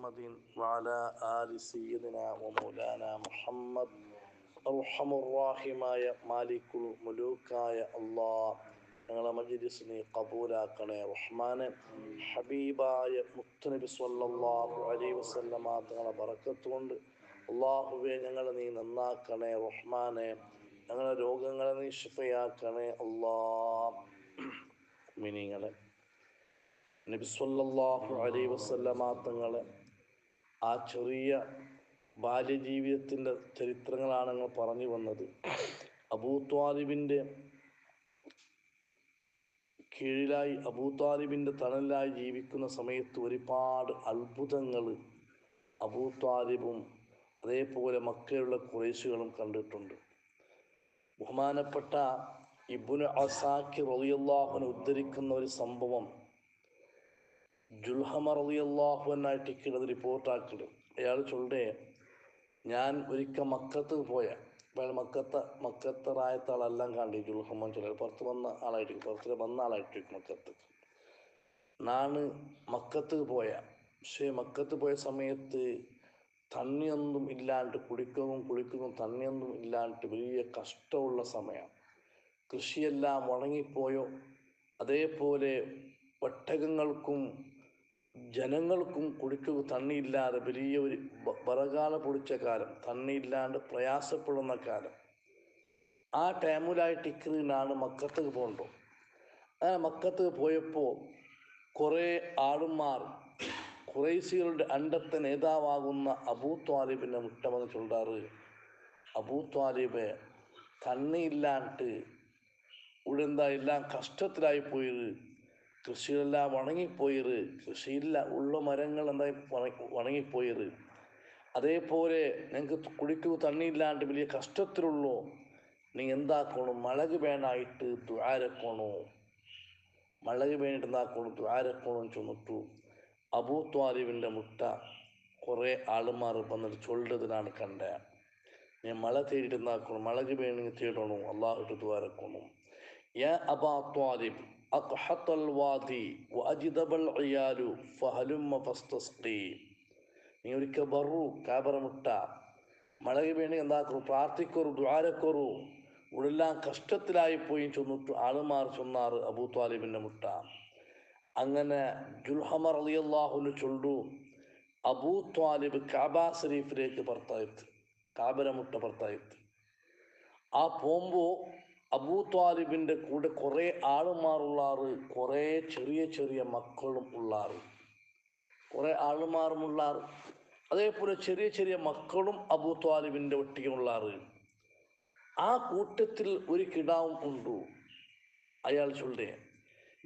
محمد وعلى آل سيدنا ومولانا محمد അർഹമുർറാഹിമായ മാലിക്കുൽ മുലൂക്കായ അല്ലാഹ് ഞങ്ങളെ മജ്‌ലിസിനെ ഖബൂലാക്കണേ റഹ്മാനെ. ഹബീബായ മുത്തുനബി സ്വല്ലല്ലാഹു അലൈഹി വസല്ലമ തങ്ങളുടെ ബറക്കത്ത് കൊണ്ട് അല്ലാഹുവേ ഞങ്ങളെ നീ നന്നാക്കണേ റഹ്മാനെ. ഞങ്ങളുടെ രോഗങ്ങളെ നീ ശിഫയാക്കണേ അല്ലാഹ്. മുഅ്മിനീങ്ങളെ, നബി സ്വല്ലല്ലാഹു അലൈഹി വസല്ലമ തങ്ങളെ ആ ചെറിയ ബാല്യജീവിതത്തിൻ്റെ ചരിത്രങ്ങളാണ് ഞങ്ങൾ പറഞ്ഞു വന്നത്. അബൂത്വാലിബിൻ്റെ കീഴിലായി, അബൂത്വാലിബിൻ്റെ തണലിലായി ജീവിക്കുന്ന സമയത്ത് ഒരുപാട് അത്ഭുതങ്ങൾ അബൂത്വാലിബും അതേപോലെ മക്കയിലുള്ള ഖുറൈശികളും കണ്ടിട്ടുണ്ട്. ബഹുമാനപ്പെട്ട ഇബ്നു അസാക്കിർ റളിയല്ലാഹു അൻഹു ഉദ്ധരിക്കുന്ന ഒരു സംഭവം ജുൽഹമ റളിയല്ലാഹു അൻഹു ടിക്കറ്റ് റിപ്പോർട്ടാക്കിയത്. അയാൾ ചൊല്ലേ, ഞാൻ ഒരിക്കൽ മക്കത്ത് പോയ മക്കത്തറായത്ത ആളെല്ലാം കണ്ടി ജുൽഹമ്മൻ ചൊല്ല പുറത്ത് വന്ന ആളായിട്ട് പുറത്ത് വന്ന ആളായിട്ട് മക്കത്ത് നാണ് മക്കത്ത് പോയ. പക്ഷേ മക്കത്ത് പോയ സമയത്ത് തണ്ണിയൊന്നും ഇല്ലാണ്ട് കുളിക്കുന്നു തണ്ണിയൊന്നും ഇല്ലാണ്ട് വലിയ കഷ്ടമുള്ള സമയം. കൃഷിയെല്ലാം ഉണങ്ങിപ്പോയോ, അതേപോലെ ഒട്ടകങ്ങൾക്കും ജനങ്ങൾക്കും കുടിക്കുക തണ്ണിയില്ലാതെ വലിയ ഒരു വറകാല പൊടിച്ച കാലം, തണ്ണിയില്ലാണ്ട് പ്രയാസപ്പെടുന്ന കാലം. ആ ടൈമിലായിട്ട് ഇക്കറിനാണ് മക്കത്തേക്ക് പോകണ്ടോ. അങ്ങനെ മക്കത്തേക്ക് പോയപ്പോൾ കുറേ ആളുമാർ ഖുറൈശികളുടെ അണ്ടത്തെ നേതാവാകുന്ന അബൂത്വാലിബിനെ മുട്ട വന്ന് ചൊല്ലാറ്, അബൂത്വാലിബ് തണ്ണിയില്ലാണ്ട് ഇവിടെ എന്താ എല്ലാം കഷ്ടത്തിലായി പോയത്, കൃഷിയെല്ലാം ഉണങ്ങിപ്പോയത്, കൃഷിയില്ല ഉള്ള മരങ്ങൾ എന്തായി ഉണങ്ങിപ്പോയത്, അതേപോലെ നിങ്ങൾക്ക് കുടിക്കുക തണ്ണിയില്ലാണ്ട് വലിയ കഷ്ടത്തിലുള്ളൂ, നീ എന്താക്കണോ മഴക് വേണായിട്ട് ദ്വാരക്കണോ, മഴക് വേണ്ടിയിട്ട് എന്താക്കണോ ദ്വാരക്കണോ ചൊന്നിട്ടു. അബൂത്വാലിബിൻ്റെ മുട്ട കുറേ ആളുമാർ വന്നിട്ട് ചൊല്ലതിനാണ് കണ്ട. നീ മഴ തേടിയിട്ട് എന്താക്കണോ, മഴക് വേണമെങ്കിൽ തേടണോ, അള്ളാഹുട്ട് ദ്വാരക്കണോ. യാ അബാ ത്വാലിബ് അഖ്ഹത്തൽ വാദി വഅജ്ദബൽ ഇയാലു ഫഹലുമ്മ ഫസ്തസ്ഖി. നീ ഒരിക്കൽ ബറു കാബറ മുട്ട മഴക് വേണ്ടി എന്താക്കൂ, പ്രാർത്ഥിക്കൊരു ദ്വാരക്കൊരു, ഇവിടെല്ലാം കഷ്ടത്തിലായി പോയി ചൊന്നിട്ടു ആളുമാർ ചൊന്നാറ് അബൂത്വാലിബിൻ്റെ മുട്ട. അങ്ങനെ ജുൽഹമ റളിയല്ലാഹു അൻഹു ചൊല്ലു, അബൂത്വാലിബ് കാബ ശരീഫിലേക്ക് പുറത്തായിട്ട് കാബര മുട്ട പുറത്തായിട്ട്. ആ പോകുമ്പോൾ അബൂത്വാലിബിൻ്റെ കൂടെ കുറേ ആളുമാറുള്ളാറ്, കുറേ ചെറിയ ചെറിയ മക്കളും ഉള്ളാറ്, കുറേ ആളുമാറുമുള്ളാറ്, അതേപോലെ ചെറിയ ചെറിയ മക്കളും അബൂത്വാലിബിൻ്റെ ഒട്ടിയുമുള്ളാറ്. ആ കൂട്ടത്തിൽ ഒരു കിടാവും ഉണ്ടു. അയാൾ ചൊല്ലേ,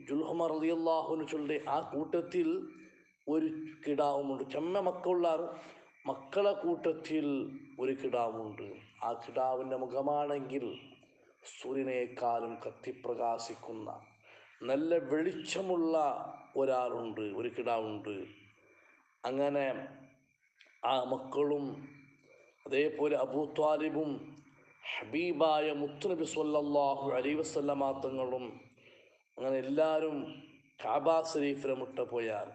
ജുൽഹമ റളിയല്ലാഹു അൻഹു ചൊല്ലേ, ആ കൂട്ടത്തിൽ ഒരു കിടാവുമുണ്ട്. ചെമ്മ മക്കളുള്ളാറ്, മക്കളെ കൂട്ടത്തിൽ ഒരു കിടാവുണ്ട്. ആ കിടാവിൻ്റെ മുഖമാണെങ്കിൽ സൂര്യനേക്കാളും കത്തിപ്രകാശിക്കുന്ന നല്ല വെളിച്ചമുള്ള ഒരാളുണ്ട്, ഒരു കിടാവുണ്ട്. അങ്ങനെ ആ മക്കളും അതേപോലെ അബൂത്വാലിബും ഹബീബായ മുത്തുനബി സ്വല്ലല്ലാഹു അലൈഹി വസല്ലമ തങ്ങളും അങ്ങനെ എല്ലാവരും കാബ ശരീഫിനെ മുട്ട പോയാൽ,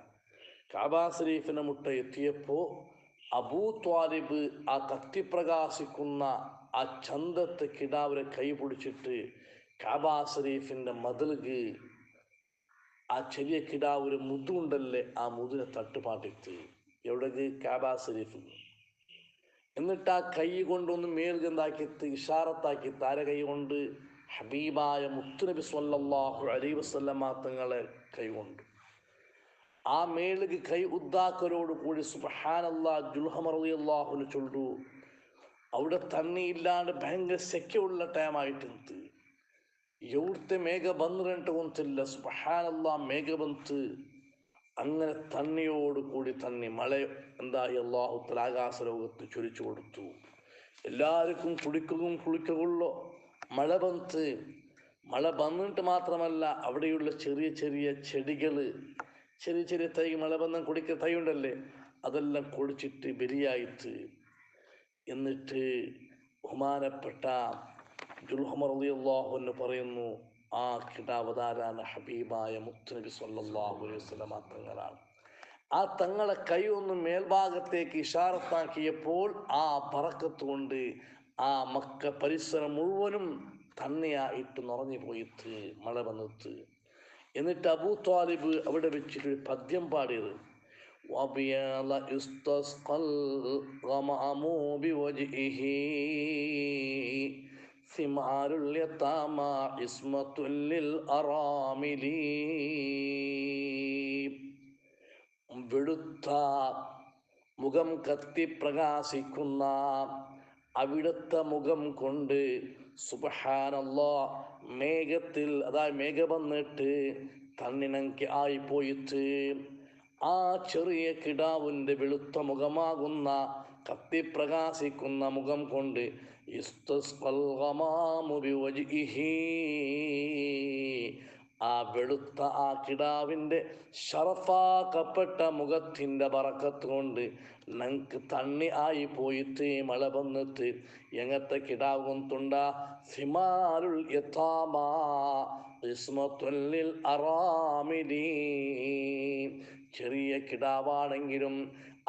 കാബ ശരീഫിനെ മുട്ട എത്തിയപ്പോൾ അബൂത്വാലിബ് ആ കത്തിപ്രകാശിക്കുന്ന ആ ചന്തത്തെ കിടാവിനെ കൈ പിടിച്ചിട്ട് കാബ ശരീഫിൻ്റെ മതിൽക്ക് ആ ചെറിയ കിടാവ് ഒരു മുതുണ്ടല്ലേ, ആ മുതിനെ തട്ടുപാട്ടിട്ട് എവിടേക്ക് കാബ ശരീഫ്. എന്നിട്ട് ആ കൈ കൊണ്ടൊന്ന് മേൽഗന്താക്കിയിട്ട് ഇഷാറത്താക്കി താര കൈ കൊണ്ട് ഹബീബായ മുത്തുനബി സ്വല്ലല്ലാഹു അലൈഹി വസല്ലമ തങ്ങളെ കൈകൊണ്ട് ആ മേലേക്ക് കൈ ഉദ്ദാക്കലോട് കൂടി സുബ്ഹാനല്ലാഹ് ജുൽഹമ റളിയല്ലാഹു അൻഹു ചൊല്ലു. അവിടെ തണ്ണിയില്ലാണ്ട് ഭയങ്കര സെക്യുള്ള ടൈമായിട്ടുണ്ട്. എവിടുത്തെ മേഘ ಬಂದ್ರಂಟ ಗೊತ್ತಿಲ್ಲ. സുബ്ഹാനല്ലാഹ് മേഘ ಬಂತು. അങ്ങനെ തണ്ണിയോട് കൂടി തണ്ണി മഴ എന്തായി അല്ലാഹു തആല ആകാശ ലോകത്ത് ചൊരിച്ചു കൊടുത്തു. എല്ലാവർക്കും കുളിക്കുള്ളൂ. മഴ ಬಂತು. മഴ വന്നിട്ട് മാത്രമല്ല, അവിടെയുള്ള ചെറിയ ചെറിയ ചെടികൾ, ചെറിയ ചെറിയ തൈ, മഴ വന്ന കുടിക്കുന്ന തൈ ഉണ്ടല്ലേ, അതെല്ലാം കുടിച്ചിട്ട് ബലിയായിട്ട്. എന്നിട്ട് ബഹുമാനപ്പെട്ട ജുൽഹമ റളിയല്ലാഹു അൻഹു പറയുന്നു, ആ കിടാവതാരാണ് ഹബീബായ മുത്തുനബി സ്വല്ലല്ലാഹു അലൈഹി വസല്ലമ തങ്ങളാണ്. ആ തങ്ങളെ കൈ ഒന്ന് മേൽഭാഗത്തേക്ക് ഇഷാറത്താക്കിയപ്പോൾ ആ ബറക്കത്ത് കൊണ്ട് ആ മക്ക പരിസരം മുഴുവനും തന്നെയായിട്ട് നിറഞ്ഞു പോയിട്ട് മഴ വന്നിട്ട്. എന്നിട്ട് അബൂ ത്വാലിബ് അവിടെ വെച്ചിട്ട് പദ്യം പാടിയത് وَبِيَالَ اسْتَسْقَى الْغَمَامُ بِوَجْهِهِ ثِمَارُ الْيَتَامَى عِصْمَةٌ لِلْأَرَامِلِ. വെളുത്ത മുഖം കത്തി പ്രകാശിക്കുന്ന അവിടുത്തെ മുഖം കൊണ്ട് സുബ്ഹാനല്ലാഹ് മേഘത്തിൽ മേഘം വന്നിട്ട് തണ്ണിണങ്കി ആയിപ്പോയിട്ട് ആ ചെറിയ കിടാവിൻ്റെ വെളുത്ത മുഖമാകുന്ന കത്തിപ്രകാശിക്കുന്ന മുഖം കൊണ്ട് ആ വെളുത്ത ആ കിടാവിൻ്റെ ഷറഫാക്കപ്പെട്ട മുഖത്തിൻ്റെ ബറക്കത്ത് കൊണ്ട് ഞങ്ങൾക്ക് തണ്ണി ആയി പോയിട്ട് മഴ വന്നിട്ട് എങ്ങനത്തെ കിടാവും തുണ്ട സിമാരുൽ യതാമാ ഇസ്മത്തുൽ ലിൽ അറാമിലി. ചെറിയ കിടാവാണെങ്കിലും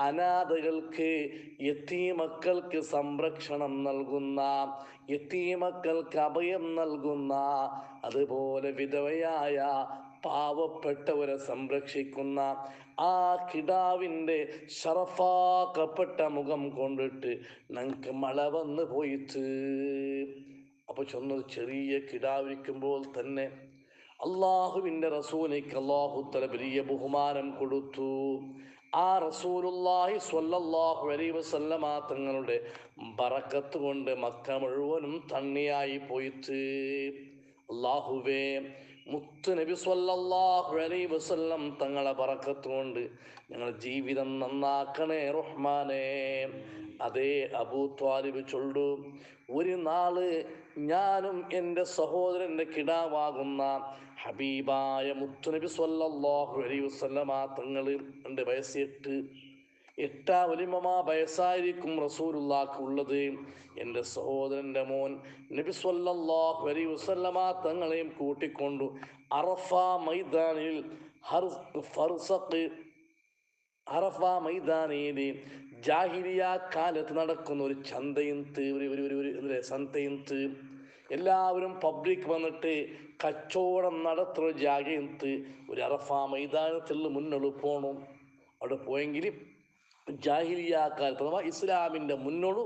അനാഥകൾക്ക് യതീമക്കൾക്ക് സംരക്ഷണം നൽകുന്ന, യതീമക്കൾക്ക് അഭയം നൽകുന്ന, അതുപോലെ വിധവയായ പാവപ്പെട്ടവരെ സംരക്ഷിക്കുന്ന ആ കിടാവിൻ്റെ ഷറഫാക്കപ്പെട്ട മുഖം കൊണ്ടിട്ട് ഞങ്ങൾക്ക് മഴ വന്ന് പോയിട്ട്. അപ്പോൾ ചൊന്നത് ചെറിയ കിടാവിരിക്കുമ്പോൾ തന്നെ അള്ളാഹുവിൻ്റെ റസൂലിക്ക് അള്ളാഹു തആല വലിയ ബഹുമാനം കൊടുത്തു. ആ റസൂലുള്ളാഹി സ്വല്ലല്ലാഹു അലൈഹി വസല്ലമ തങ്ങളുടെ ബറക്കത്ത് കൊണ്ട് മക്ക മുഴുവനും തണ്ണിയായി പോയിട്ട്. അള്ളാഹുവേ, മുത്ത് നബി സ്വല്ലല്ലാഹു അലൈഹി വസല്ലം തങ്ങളെ ബറക്കത്ത് കൊണ്ട് ഞങ്ങളുടെ ജീവിതം നന്നാക്കണേ റഹ്മാനേ. അതേ അബൂ ത്വാലിബ് ചൊല്ലു, ഒരു നാള് ഞാനും എൻ്റെ സഹോദരൻ്റെ കിടാവാകുന്ന ഹബീബായ മുത്തുനബി സ്വല്ലല്ലാഹു അലൈഹി വസല്ലമ തങ്ങൾ എൻ്റെ വയസ്സ് 8 വലിമമാ വയസ്സായിരിക്കും റസൂലുള്ളാഹിക്ക് ഉള്ളത്. എൻ്റെ സഹോദരൻ്റെ മോൻ നബി സ്വല്ലല്ലാഹു അലൈഹി വസല്ലമ തങ്ങളെയും കൂട്ടിക്കൊണ്ടു അറഫ മൈതാനിൽ അറഫ മൈതാനിയിൽ ജാഹിലിയ കാലത്ത് നടക്കുന്ന ഒരു ചന്തയും എല്ലാവരും പബ്ലിക് വന്നിട്ട് കച്ചവടം നടത്തുന്ന ജാഗത്ത് ഒരു അറഫ മൈതാനത്തിൽ മുന്നോട്ട് പോകണം. അവിടെ പോയെങ്കിൽ ജാഹിലിയ കാലത്ത് അഥവാ ഇസ്ലാമിൻ്റെ മുന്നോട്ട്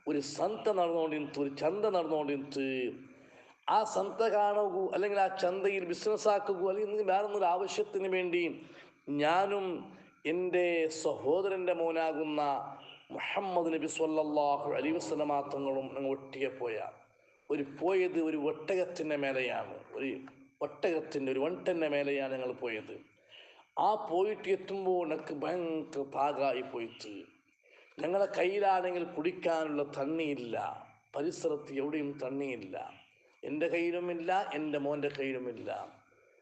ഒരു ചന്ത നടന്നുകൊണ്ടിരുന്നത്. ആ ചന്ത കാണുകയോ അല്ലെങ്കിൽ ആ ചന്തയിൽ ബിസിനസ് ആക്കുകയോ അല്ലെങ്കിൽ വേറൊന്നൊരു ആവശ്യത്തിന് വേണ്ടി ഞാനും എൻ്റെ സഹോദരൻ്റെ മോനാകുന്ന മുഹമ്മദ് നബി സ്വല്ലല്ലാഹു അലൈഹി വസല്ലമ തങ്ങളും ഒട്ടിയെ പോയത് ഒരു ഒട്ടകത്തിൻ്റെ മേലെയാണ്. ഒരു വണ്ടൻ്റെ മേലെയാണ് ഞങ്ങൾ പോയത്. ആ പോയിട്ട് എത്തുമ്പോൾ എനിക്ക് ഭയങ്കര താകായി പോയിട്ട്. ഞങ്ങളുടെ കയ്യിലാണെങ്കിൽ കുടിക്കാനുള്ള തണ്ണിയില്ല, പരിസരത്ത് എവിടെയും തണ്ണിയില്ല, എൻ്റെ കയ്യിലുമില്ല, എൻ്റെ മോൻ്റെ കയ്യിലുമില്ല.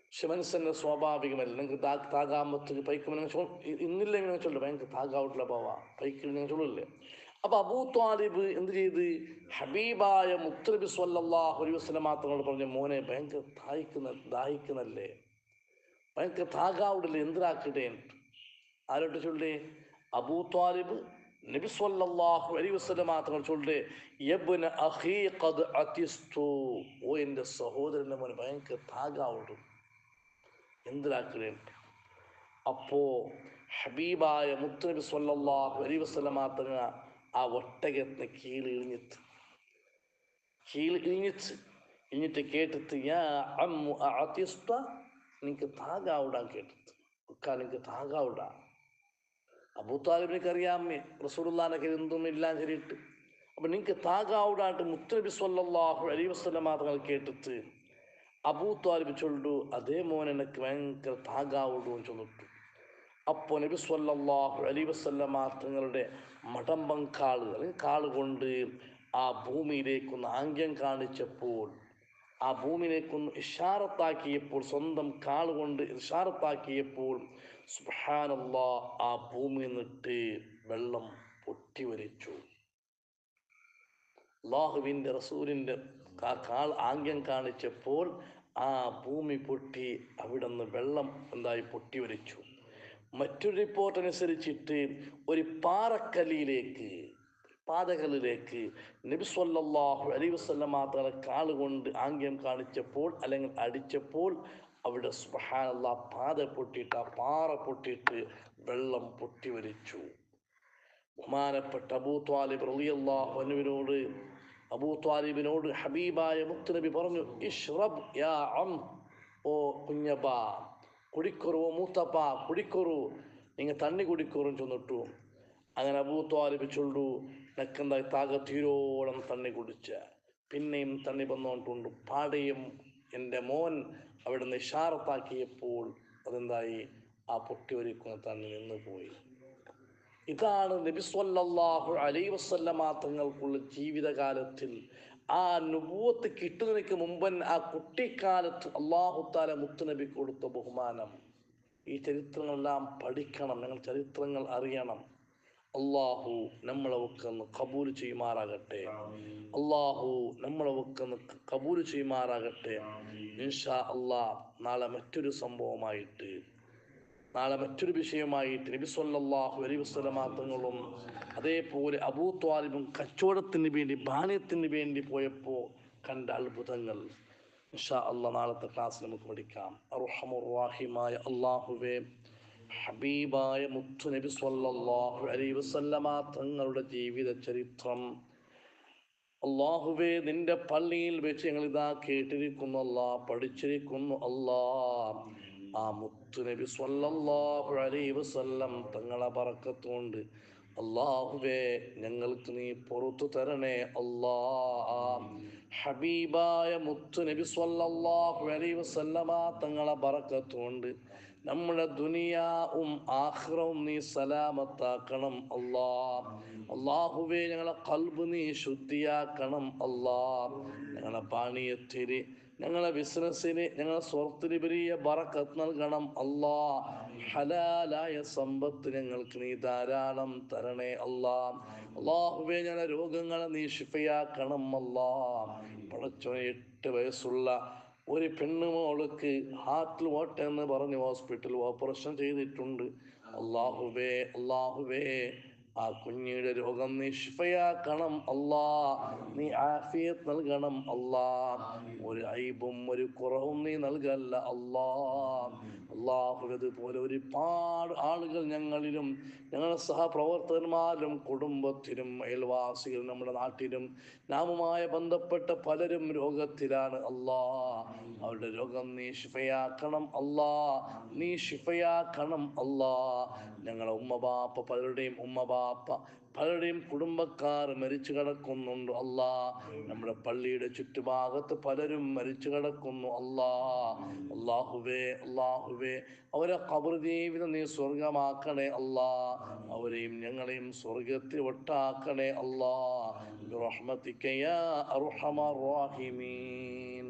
പക്ഷെ മനസ്സിൻ്റെ സ്വാഭാവികമല്ല, നിങ്ങൾക്ക് താകാമ്പത്ത് പൈക്ക് ഇന്നില്ല ഇങ്ങനെ ചൊല്ലു, ഭയങ്കര താകാവുള്ള പോവാ പൈക്ക് നിങ്ങൾ ചൊല്ലില്ലേ. അപ്പൊ അബൂ ത്വാലിബ് എന്ത് ചെയ്ത്, ഹബീബായ മുത്ത് നബി സ്വല്ലല്ലാഹു അലൈഹി വസല്ലമ തങ്ങളോട് പറഞ്ഞു, മോനെ ഭയങ്കര ദാഹിക്കുന്നല്ലേ, ഭയങ്കര താകാവിടില്ലേ, എന്തിനാക്കട്ടെ. ആരോട്ട് ചൊല്ലേ? അബൂ ത്വാലിബ് നബി സ്വല്ലല്ലാഹു അലൈഹി വസല്ലമ തങ്ങൾ ചൊല്ലേ, യബ്ന അഖീ ഖദ് അതിസ്തു, ഓ എൻ്റെ സഹോദരൻ്റെ മോനെ ഭയങ്കര താകാവുണ്ട്, എന്തിനാക്കട്ടെ. അപ്പോ ഹബീബായ മുത്ത് നബി സ്വല്ലല്ലാഹു അലൈഹി വസല്ലമ തങ്ങൾ ആ ഒട്ടകത്തിന് കീഴിഴിഞ്ഞിട്ട് കേട്ടിട്ട്, യാ അമ്മു അഅതിസ്ത, നിനക്ക് താകാവിടാൻ കേട്ടിട്ട്, നിനക്ക് താകാവിടാ. അബൂ താലിബിനൊക്കെ അറിയാമേ റസൂലുള്ളാഹിന്റെ കയ്യിൽ എന്തും ഇല്ലാൻ ശരിയിട്ട്. അപ്പൊ നിനക്ക് താകാവിടാണ്ട് മുത്തുനബി സ്വല്ലല്ലാഹു അലൈഹി വസല്ലമ തങ്ങൾ കേട്ടിട്ട് അബൂ താലിബ് ചൊല്ലു, അതേ മോൻ എനിക്ക് ഭയങ്കര താകാവിടും ചൊല്ലിട്ടു. അപ്പോൾ നബി സ്വല്ലല്ലാഹു അലൈഹി വസല്ലമ തങ്ങളുടെ മടമ്പം കാള് കൊണ്ട് ആ ഭൂമിയിലേക്കൊന്ന് ആംഗ്യം കാണിച്ചപ്പോൾ, ആ ഭൂമിയിലേക്കൊന്ന് ഇഷാറത്താക്കിയപ്പോൾ, സ്വന്തം കാള് കൊണ്ട് ഇഷാറത്താക്കിയപ്പോൾ സുബ്ഹാനല്ലാഹ്, ആ ഭൂമി നിന്നിട്ട് വെള്ളം പൊട്ടിവലിച്ചു. അല്ലാഹുവിൻ്റെ റസൂലിൻ്റെ ആംഗ്യം കാണിച്ചപ്പോൾ ആ ഭൂമി പൊട്ടി, അവിടെ നിന്ന് വെള്ളം പൊട്ടിവലിച്ചു. മറ്റൊരു റിപ്പോർട്ട് അനുസരിച്ചിട്ട് ഒരു പാതകളിലേക്ക് നബി സല്ലല്ലാഹു അലൈഹി വസല്ലമ തആല കാലുകൊണ്ട് ആംഗ്യം കാണിച്ചപ്പോൾ അല്ലെങ്കിൽ അടിച്ചപ്പോൾ അവിടെ സുബ്ഹാനല്ലാഹ് പാറ പൊട്ടിയിട്ട് വെള്ളം പൊട്ടിവലിച്ചു. ബഹുമാനപ്പെട്ട അബൂ ത്വാലിബിനോട് ഹബീബായ മുത്തുനബി പറഞ്ഞു, ഇഷ്റബ് യാ അം, ഓ കുഞ്ഞബ കുടിക്കൊറു, ഓ മൂത്തപ്പ കുടിക്കൊറു, നിങ്ങൾ തണ്ണി കുടിക്കൊറും ചൊന്നിട്ടു. അങ്ങനെ അബൂ ത്വാലിബ് ചൊല്ലു, നക്കെന്തായി താകത്തീരോളം തണ്ണി കുടിച്ച. പിന്നെയും തണ്ണി വന്നുകൊണ്ടുണ്ട്. പാടയും എൻ്റെ മോൻ അവിടെ നിന്ന് ഇഷാറത്താക്കിയപ്പോൾ അതെന്തായി, ആ പൊട്ടിയൊലിക്കുന്ന തണ്ണി നിന്ന് പോയി. ഇതാണ് നബി സല്ലല്ലാഹു അലൈഹി വസല്ലമ തങ്ങൾക്കുള്ള ജീവിതകാലത്തിൽ ആ നുബുവത്ത് കിട്ടുന്നതിന് മുമ്പൻ ആ കുട്ടിക്കാലത്ത് അല്ലാഹു തആല മുത്തുനബി കൊടുത്ത ബഹുമാനം. ഈ ചരിത്രങ്ങളെല്ലാം പഠിക്കണം, ഞങ്ങൾ ചരിത്രങ്ങൾ അറിയണം. അള്ളാഹു നമ്മളൊക്കെ ഒന്ന് കബൂൽ ചെയ്യുമാറാകട്ടെ. അള്ളാഹു നമ്മളൊക്കെ ഒന്ന് കബൂൽ ചെയ്യുമാറാകട്ടെ. ഇൻഷാ അള്ളാഹ് നാളെ മറ്റൊരു വിഷയമായിട്ട് നബി സല്ലല്ലാഹു അലൈഹി വസല്ലമ തങ്ങളും അതേപോലെ അബൂ ത്വാലിബും കച്ചവടത്തിന് വേണ്ടി പാനീയത്തിന് വേണ്ടി പോയപ്പോൾ കണ്ട അത്ഭുതങ്ങൾ ഇൻഷാ അള്ളാഹ് നാളത്തെ ക്ലാസ്സിൽ നമുക്ക് പഠിക്കാം. അർഹമുർ റഹീമായ അല്ലാഹുവേ, ഹബീബായ മുത്തു നബി സല്ലല്ലാഹു അലൈഹി വസല്ലമ തങ്ങളുടെ ജീവിത ചരിത്രം അല്ലാഹുവേ നിന്റെ പള്ളിയിൽ വെച്ച് ഞങ്ങൾ ഇതാ കേട്ടിരിക്കുന്നു അല്ലാ, പഠിച്ചിരിക്കുന്നു അല്ലാ. ആ മുത്തു നബി സ്വല്ലല്ലാഹു അലൈഹി വസല്ലം തങ്ങളെ ബറക്കത്തുകൊണ്ട് അല്ലാഹുവേ ഞങ്ങൾക്ക് നീ പുറത്തു തരണേ അല്ലാ. ഹബീബായ മുത്തു നബി സ്വല്ലല്ലാഹു അലൈഹി വസല്ലമ തങ്ങളെ ബറക്കത്തുകൊണ്ട് നമ്മുടെ ദുനിയാവും ആഖിറവും നീ സലാമത്താക്കണം അല്ലാ. അല്ലാഹുവേ ഞങ്ങളെ ഖൽബ് നീ ശുദ്ധിയാക്കണം അല്ലാ. ഞങ്ങളെ പാനീയത്തിന്, ഞങ്ങളെ ബിസിനസ്സിന്, ഞങ്ങളെ സ്വർത്തിന് വലിയ ബറക്കത്ത് നൽകണം അല്ലാ. ഹലാലായ സമ്പത്ത് ഞങ്ങൾക്ക് നീ ധാരാളം തരണേ അല്ലാ. അല്ലാഹുവേ ഞങ്ങളെ രോഗങ്ങളെ നീ ശിഫയാക്കണം അല്ലാ. പടച്ചോനെ 8 വയസ്സുള്ള ഒരു പെണ്ണുമോൾക്ക് ഹാർട്ടിൽ ഓട്ടെന്ന് പറഞ്ഞ് ഹോസ്പിറ്റൽ ഓപ്പറേഷൻ ചെയ്തിട്ടുണ്ട്. അല്ലാഹുവേ ആ കുഞ്ഞിയുടെ രോഗം നീ ശിഫയാക്കണം അല്ലാ. നീ ആഫിയത്ത് നൽകണം അല്ലാ. ഒരു ഐബും ഒരു കുറവും നീ നൽകല്ല അല്ലാ. അല്ലാഹുവേ അതുപോലെ ഒരുപാട് ആളുകൾ ഞങ്ങളിലും ഞങ്ങളുടെ സഹപ്രവർത്തകന്മാരിലും കുടുംബത്തിലും അയൽവാസികളും നമ്മുടെ നാട്ടിലും നാമുമായി ബന്ധപ്പെട്ട പലരും രോഗത്തിലാണ് അല്ലാ. അവരുടെ രോഗം നീ ശിഫയാക്കണം അല്ലാ. നീ ശിഫയാക്കണം അല്ലാ. ഞങ്ങളെ പലരുടെയും കുടുംബക്കാർ മരിച്ചു കിടക്കുന്നുണ്ട് അല്ലാ. നമ്മുടെ പള്ളിയുടെ ചുറ്റുഭാഗത്ത് പലരും മരിച്ചു കിടക്കുന്നു അല്ലാ. അല്ലാഹുവേ അവരെ ഖബർ ജീവിതം നീ സ്വർഗമാക്കണേ അല്ലാ. അവരെയും ഞങ്ങളെയും സ്വർഗത്തിൽ ഒട്ടാക്കണേ അല്ലാ. ബിറഹ്മതിക യാ അർഹമർ റഹീമീൻ.